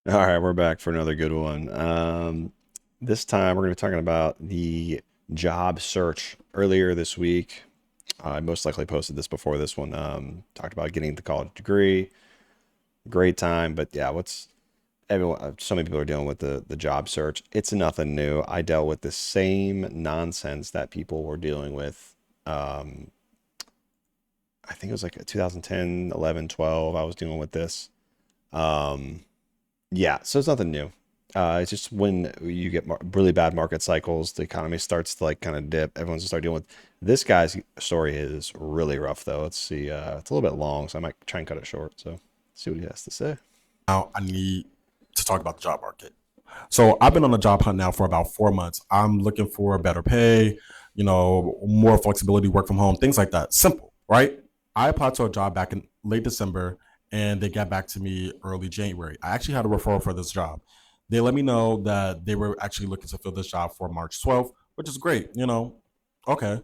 All right, we're back for another good one. This time we're going to be talking about the job search. Earlier this week, I most likely posted this before this one. Talked about getting the college degree. Great time, but yeah, what's everyone? So many people are dealing with the job search. It's nothing new. I dealt with the same nonsense that people were dealing with. Um, I think it was like 2010, 11, 12. I was dealing with this. Um, Yeah, so it's nothing new. It's just when you get really bad market cycles, the economy starts to like kind of dip. Everyone's gonna start dealing with this guy's story is really rough though. Let's see. It's a little bit long, so I might try and cut it short. So see what he has to say. Now I need to talk about the job market. So I've been on the job hunt now for about 4 months. I'm looking for better pay, more flexibility, work from home, things like that. Simple, right? I applied to a job back in late December and they got back to me early January. I actually had a referral for this job. They let me know that they were actually looking to fill this job for March 12th, which is great. Okay.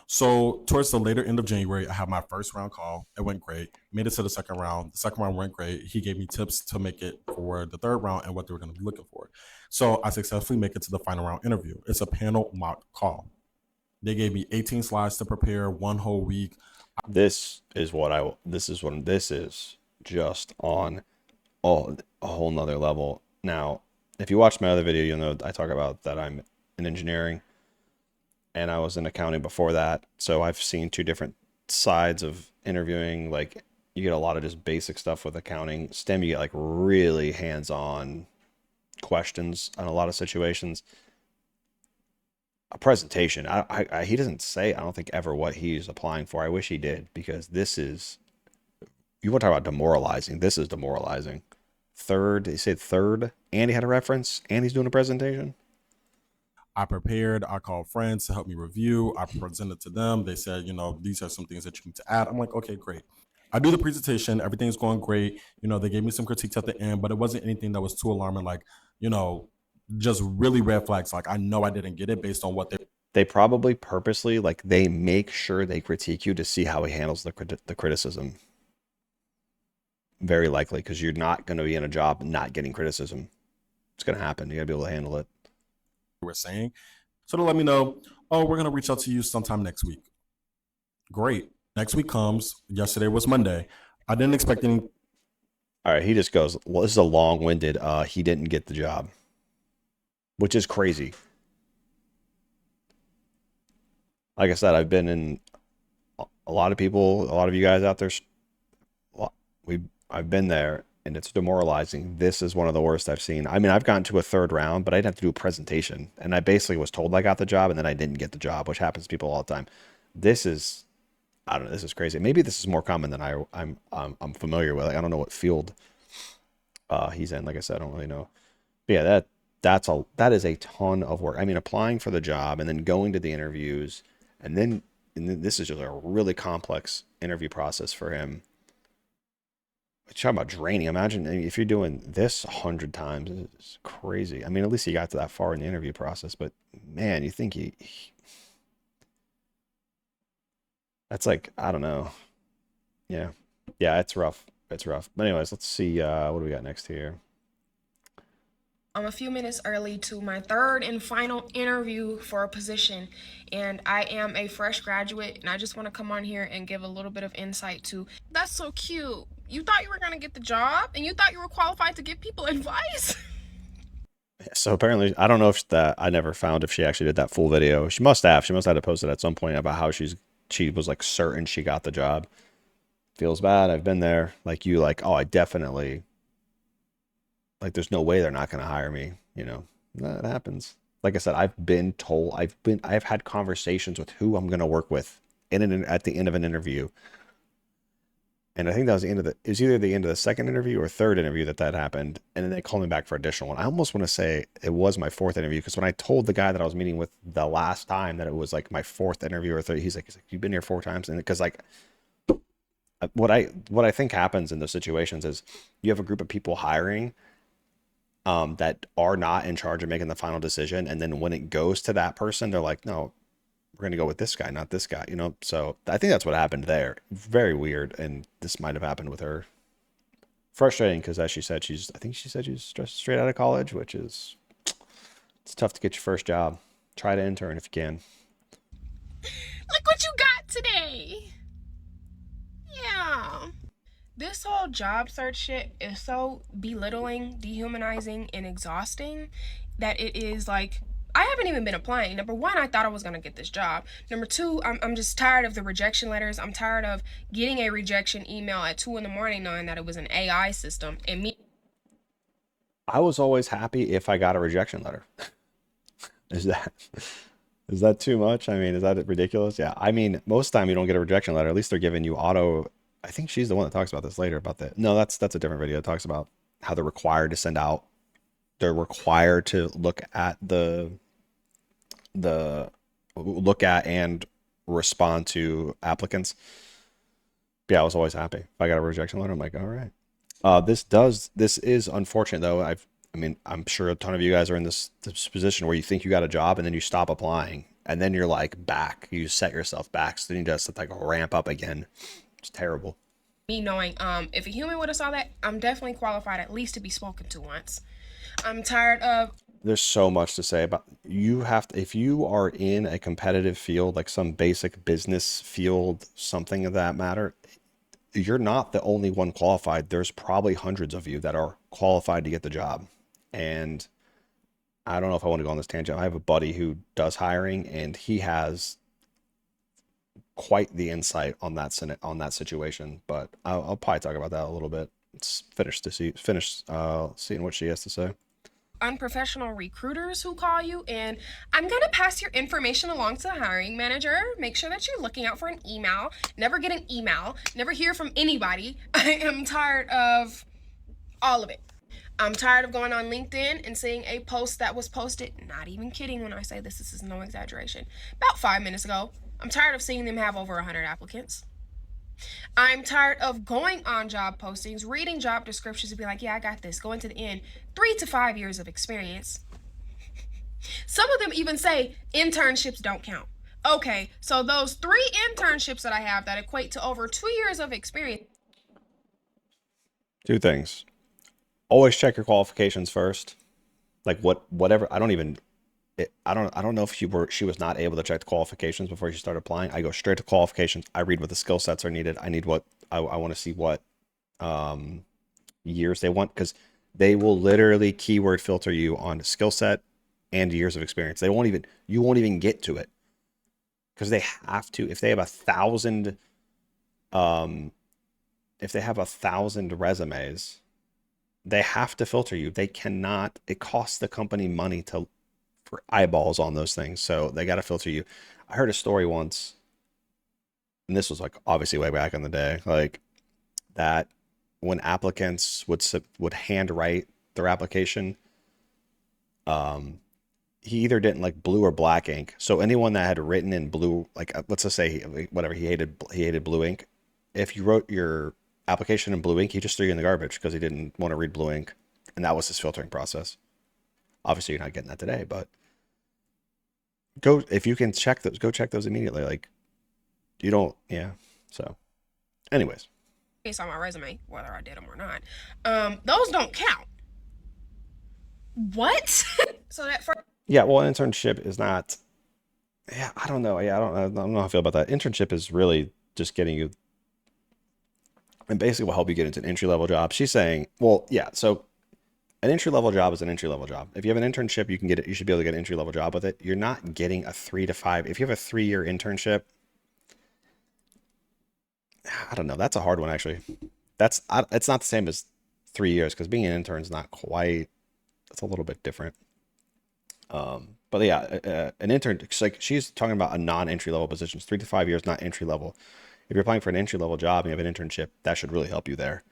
So towards the later end of January, I had my first round call. It went great. Made it to the second round. The second round went great. He gave me tips to make it for the third round and what they were going to be looking for. So I successfully make it to the final round interview. It's a panel mock call. They gave me 18 slides to prepare, one whole week. This is what I. This is just on a whole nother level. Now, if you watch my other video, you'll know I talk about that I'm in engineering and I was in accounting before that. So I've seen two different sides of interviewing. Like you get a lot of just basic stuff with accounting. STEM, you get like really hands-on questions on a lot of situations. A presentation, he doesn't say, I don't think ever what he's applying for. I wish he did because this is, you want to talk about demoralizing. This is demoralizing. Third, he said third, and he had a reference, and he's doing a presentation. I prepared. I called friends to help me review. I presented to them. They said, these are some things that you need to add. I'm like, okay, great. I do the presentation. Everything's going great. They gave me some critiques at the end, but it wasn't anything that was too alarming. Like, you know, just really red flags. Like, I know I didn't get it based on what they. They probably purposely like they make sure they critique you to see how he handles the criticism. Very likely because you're not going to be in a job not getting criticism. It's going to happen. You got to be able to handle it. Were saying. So to let me know, oh, we're gonna reach out to you sometime next week. Great. Next week comes. Yesterday was Monday. I didn't expect any. All right, he just goes, well, this is a long-winded. He didn't get the job, which is crazy. Like I said, I've been in a lot of people, a lot of you guys out there. We I've been there, and it's demoralizing. This is one of the worst I've seen. I mean, I've gotten to a third round, but I'd have to do a presentation, and I basically was told I got the job, and then I didn't get the job, which happens to people all the time. This is I don't know. This is crazy. Maybe this is more common than I'm familiar with. Like, I don't know what field he's in. Like I said, I don't really know. But yeah, that is a ton of work. I mean, applying for the job and then going to the interviews, and then this is just a really complex interview process for him. Talk about draining. Imagine if you're doing this 100 times. It's crazy. I mean, at least he got to that far in the interview process. But man, you think that's like I don't know. Yeah, yeah, it's rough. It's rough. But anyways, let's see. What do we got next here? I'm a few minutes early to my third and final interview for a position, and I am a fresh graduate. And I just want to come on here and give a little bit of insight to that's so cute. You thought you were going to get the job, and you thought you were qualified to give people advice. So apparently, I don't know if that I never found if she actually did that full video. She must have. She must have to post it at some point about how she was like certain she got the job. Feels bad. I've been there. Like you, like oh, I definitely like. There's no way they're not going to hire me. That happens. Like I said, I've had conversations with who I'm going to work with at the end of an interview, and I think that was the end of it was either the end of the second interview or third interview that happened. And then they called me back for additional one. I almost want to say it was my fourth interview because when I told the guy that I was meeting with the last time that it was like my fourth interview or third, he's like, you've been here 4 times. And because like what I think happens in those situations is you have a group of people hiring that are not in charge of making the final decision. And then when it goes to that person, they're like, no, we're going to go with this guy, not this guy. So I think that's what happened there. Very weird. And this might have happened with her. frustrating because, as she said, I think she said she's just straight out of college, which is, it's tough to get your first job. Try to intern if you can. Look what you got today. Yeah. This whole job search shit is so belittling, dehumanizing, and exhausting that it is like, I haven't even been applying. Number one, I thought I was going to get this job. Number two, I'm just tired of the rejection letters. I'm tired of getting a rejection email at 2 in the morning knowing that it was an AI system and me. I was always happy if I got a rejection letter. Is that is that too much? I mean, is that ridiculous? Yeah. I mean, most of the time you don't get a rejection letter. At least they're giving you auto. I think she's the one that talks about this later about that. No, that's a different video. It talks about how they're required to send out. They're required to the look at and respond to applicants. Yeah, I was always happy. If I got a rejection letter, I'm like, all right. This is unfortunate though. I mean, I'm sure a ton of you guys are in this position where you think you got a job and then you stop applying and then you're like back. You set yourself back. So then you just like ramp up again. It's terrible. Me knowing if a human would have saw that, I'm definitely qualified at least to be spoken to once. I'm tired of There's so much to say about you have to, if you are in a competitive field, like some basic business field, something of that matter, you're not the only one qualified. There's probably hundreds of you that are qualified to get the job. And I don't know if I want to go on this tangent. I have a buddy who does hiring and he has quite the insight on that situation, but I'll probably talk about that a little bit. Let's finish seeing what she has to say. unprofessional recruiters who call you, and I'm gonna pass your information along to the hiring manager. Make sure that you're looking out for an email. Never get an email. Never hear from anybody. I am tired of all of it. I'm tired of going on LinkedIn and seeing a post that was posted, not even kidding when I say this is no exaggeration, about 5 minutes ago. I'm tired of seeing them have over 100 applicants. I'm tired of going on job postings, reading job descriptions, and be like, yeah, I got this. Going to the end, 3 to 5 years of experience. Some of them even say internships don't count. Okay, so those 3 internships that I have that equate to over 2 years of experience. Two things. Always check your qualifications first. Like whatever. I don't know if she was not able to check the qualifications before she started applying. I go straight to qualifications. I read what the skill sets are needed. I want to see what years they want, because they will literally keyword filter you on skill set and years of experience. You won't even get to it because they have to. If they have 1,000 resumes, they have to filter you. They cannot. It costs the company money for eyeballs on those things, so they got to filter you. I heard a story once, and this was like obviously way back in the day, like that when applicants would handwrite their application, he either didn't like blue or black ink. So anyone that had written in blue, like let's just say whatever, he hated blue ink. If you wrote your application in blue ink, he just threw you in the garbage because he didn't want to read blue ink, and that was his filtering process. Obviously, you're not getting that today, but if you can check those, go check those immediately. Like you don't, yeah. So, anyways, Based on my resume, whether I did them or not, those don't count. What? So that first. Yeah, well, an internship is not. Yeah, I don't know. Yeah, I don't know how I feel about that. Internship is really just getting you, and basically will help you get into an entry level job. She's saying, well, yeah. So an entry level job is an entry level job. If you have an internship, you can get it. You should be able to get an entry level job with it. You're not getting a 3 to 5. If you have a 3-year internship, I don't know. That's a hard one actually. It's not the same as 3 years because being an intern is not quite. It's a little bit different. But yeah, an intern, like she's talking about a non-entry level positions, 3 to 5 years, not entry level. If you're applying for an entry level job and you have an internship, that should really help you there.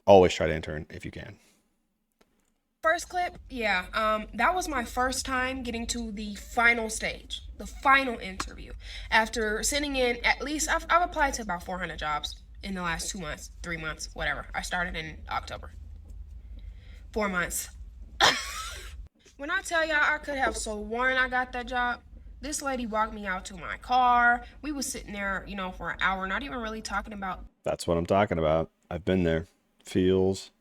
Always try to intern if you can. First clip, yeah, that was my first time getting to the final stage, the final interview. After sending in at least, I've applied to about 400 jobs in the last 2 months, 3 months, whatever. I started in October. 4 months. When I tell y'all I could have sworn I got that job, this lady walked me out to my car. We was sitting there, for an hour, not even really talking about. That's what I'm talking about. I've been there. feels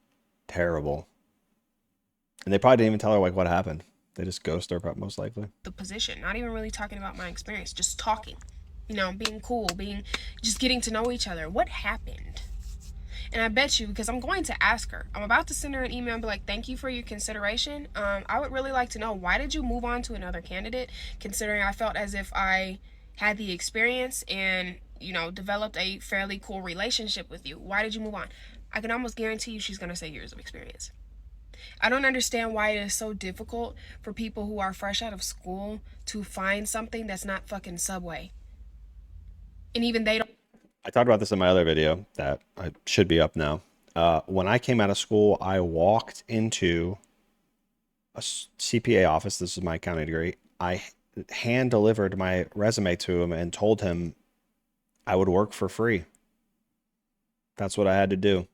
terrible. And they probably didn't even tell her like what happened. They just ghost her, most likely. The position, not even really talking about my experience, just talking, being cool, just getting to know each other. What happened? And I bet you, because I'm going to ask her, I'm about to send her an email and be like, thank you for your consideration. I would really like to know, why did you move on to another candidate, considering I felt as if I had the experience and, developed a fairly cool relationship with you. Why did you move on? I can almost guarantee you she's going to say years of experience. I don't understand why it is so difficult for people who are fresh out of school to find something that's not fucking Subway. And even they don't. I talked about this in my other video that I should be up now. When I came out of school, I walked into a CPA office. This is my accounting degree. I hand delivered my resume to him and told him I would work for free. That's what I had to do.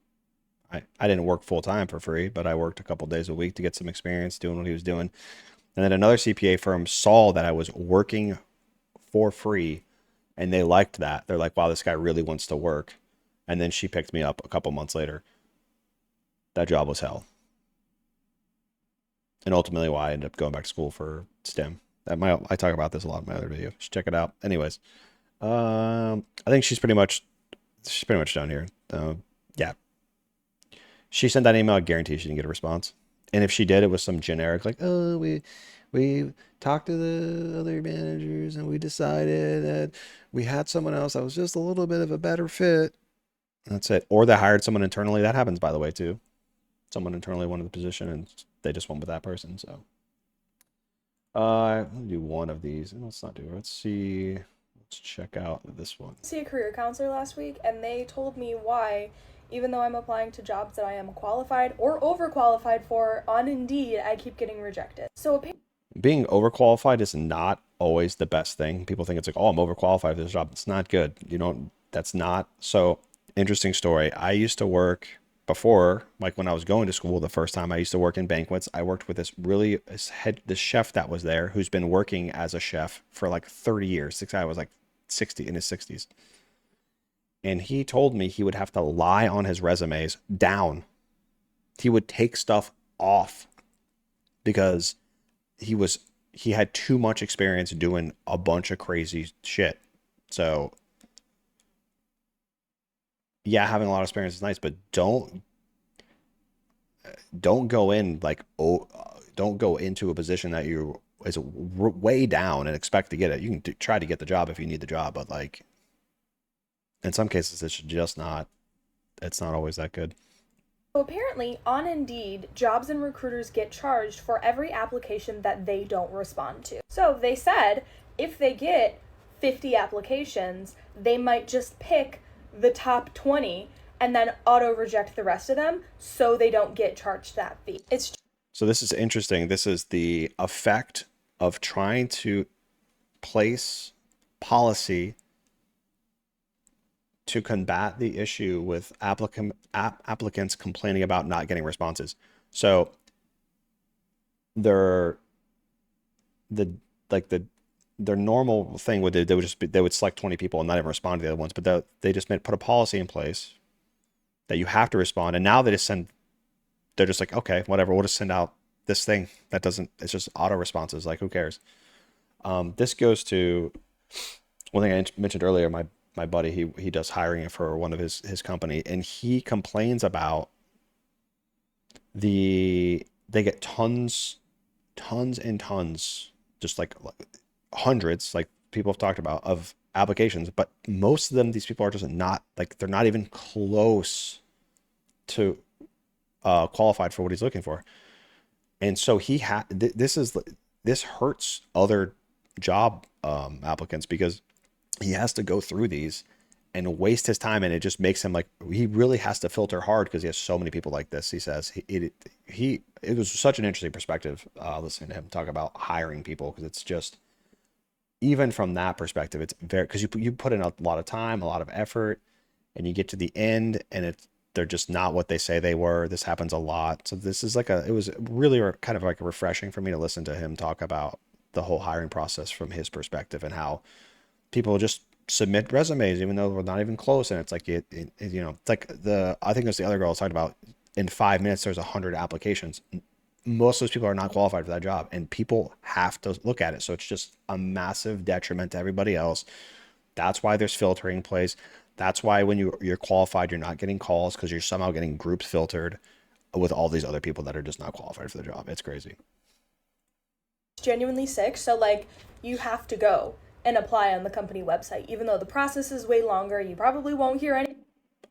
I didn't work full time for free, but I worked a couple days a week to get some experience doing what he was doing. And then another CPA firm saw that I was working for free and they liked that. They're like, wow, this guy really wants to work. And then she picked me up a couple months later. That job was hell. And ultimately why I ended up going back to school for STEM. I talk about this a lot in my other video. Just check it out. Anyways, I think she's pretty much done here. Yeah. She sent that email. I guarantee she didn't get a response. And if she did, it was some generic like, oh, we talked to the other managers and we decided that we had someone else that was just a little bit of a better fit. That's it. Or they hired someone internally. That happens, by the way, too. Someone internally wanted the position and they just went with that person. So let me do one of these. Let's not do it. Let's see. Let's check out this one. See a career counselor last week and they told me why, even though I'm applying to jobs that I am qualified or overqualified for on Indeed, I keep getting rejected. So being overqualified is not always the best thing. People think it's like, oh, I'm overqualified for this job. It's not good. That's not. So interesting story. I used to work before, like when I was going to school the first time, I used to work in banquets. I worked with this chef that was there who's been working as a chef for like 30 years. This guy was like 60 in his 60s. And he told me he would have to lie on his resumes down. He would take stuff off because he had too much experience doing a bunch of crazy shit. So yeah, having a lot of experience is nice, but don't go in like, don't go into a position that is way down and expect to get it. You can try to get the job if you need the job, but like in some cases it's not always that good. So apparently, on Indeed, jobs and recruiters get charged for every application that they don't respond to. So they said if they get 50 applications, they might just pick the top 20 and then auto-reject the rest of them so they don't get charged that fee. So this is interesting. This is the effect of trying to place policy to combat the issue with applicants complaining about not getting responses. So their normal thing would they would select 20 people and not even respond to the other ones, but they just put a policy in place that you have to respond. And now they're just like, okay, whatever, we'll just send out this thing it's just auto responses. Like, who cares? This goes to one thing I mentioned earlier. My buddy, he does hiring for one of his company, and he complains about they get tons and tons, just like hundreds, like people have talked about, of applications, but most of them, these people are just not like, they're not even close to qualified for what he's looking for. And so this hurts other job applicants because he has to go through these and waste his time, and it just makes him like, he really has to filter hard because he has so many people like this. He says it was such an interesting perspective listening to him talk about hiring people, because it's just, even from that perspective, it's very, because you put in a lot of time, a lot of effort, and you get to the end and they're just not what they say they were. This happens a lot. So this is it was really kind of like refreshing for me to listen to him talk about the whole hiring process from his perspective, and how people just submit resumes, even though we're not even close. And it's like, it's like I think it's the other girl I was talking about. In 5 minutes, there's 100 applications. Most of those people are not qualified for that job, and people have to look at it. So it's just a massive detriment to everybody else. That's why there's filtering in place. That's why when you're qualified, you're not getting calls, because you're somehow getting groups filtered with all these other people that are just not qualified for the job. It's crazy. Genuinely sick, so like you have to go and apply on the company website, even though the process is way longer. You probably won't hear any.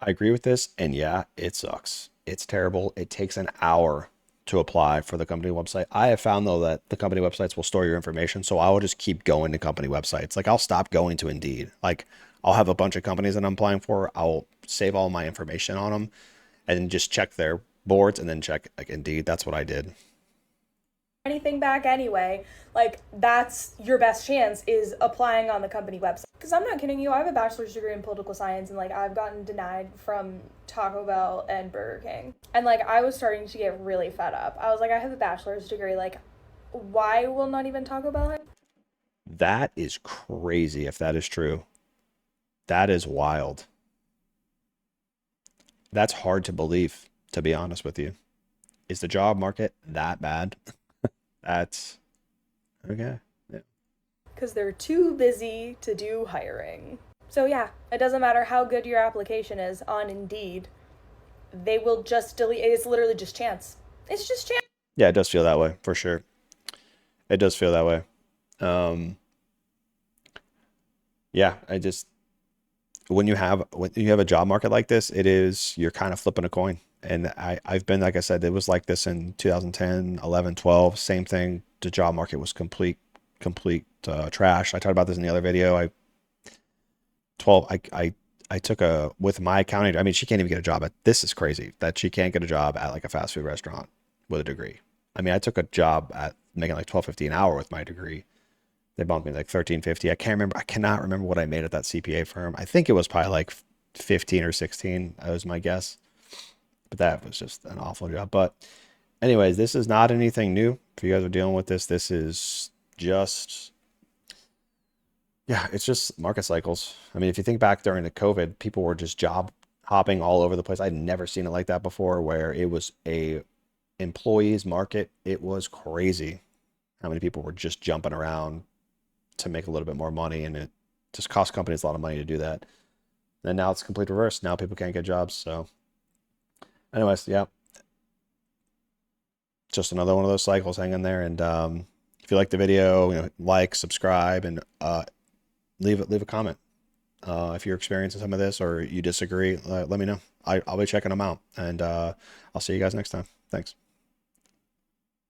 I agree with this, and yeah, it sucks. It's terrible. It takes an hour to apply for the company website. I have found though that the company websites will store your information, so I will just keep going to company websites. Like I'll stop going to Indeed. Like I'll have a bunch of companies that I'm applying for. I'll save all my information on them, and just check their boards, and then check like Indeed. That's what I did. Anything back anyway. Like that's your best chance is applying on the company website. Because I'm not kidding you, I have a bachelor's degree in political science, and like I've gotten denied from Taco Bell and Burger King. And like I was starting to get really fed up. I was like, I have a bachelor's degree, like why will not even Taco Bell have? That is crazy if that is true. That is wild. That's hard to believe, to be honest with you. Is the job market that bad? That's okay. Yeah. Because they're too busy to do hiring. So yeah, it doesn't matter how good your application is on Indeed. They will just delete it. It's literally just chance. It's just chance. Yeah, it does feel that way for sure. It does feel that way. Um, yeah, I just when you have a job market like this, it is you're kind of flipping a coin. And I've been, like I said, it was like this in 2010, 11, 12. Same thing. The job market was complete trash. I talked about this in the other video. 12. I took a with my accounting. I mean, she can't even get a job at. This is crazy that she can't get a job at like a fast food restaurant with a degree. I mean, I took a job at making like 12.50 an hour with my degree. They bumped me like 13.50. I can't remember. I cannot remember what I made at that CPA firm. I think it was probably like 15 or 16. That was my guess. But that was just an awful job. But anyways, this is not anything new. If you guys are dealing with this, this is just, yeah, it's just market cycles. I mean, if you think back during the COVID, people were just job hopping all over the place. I'd never seen it like that before, where it was a employees market. It was crazy how many people were just jumping around to make a little bit more money, and it just cost companies a lot of money to do that. And now it's complete reverse. Now people can't get jobs. So anyways, yeah, just another one of those cycles hanging there. And if you like the video, like, subscribe, and leave a comment. If you're experiencing some of this or you disagree, let me know. I'll be checking them out, and I'll see you guys next time. Thanks.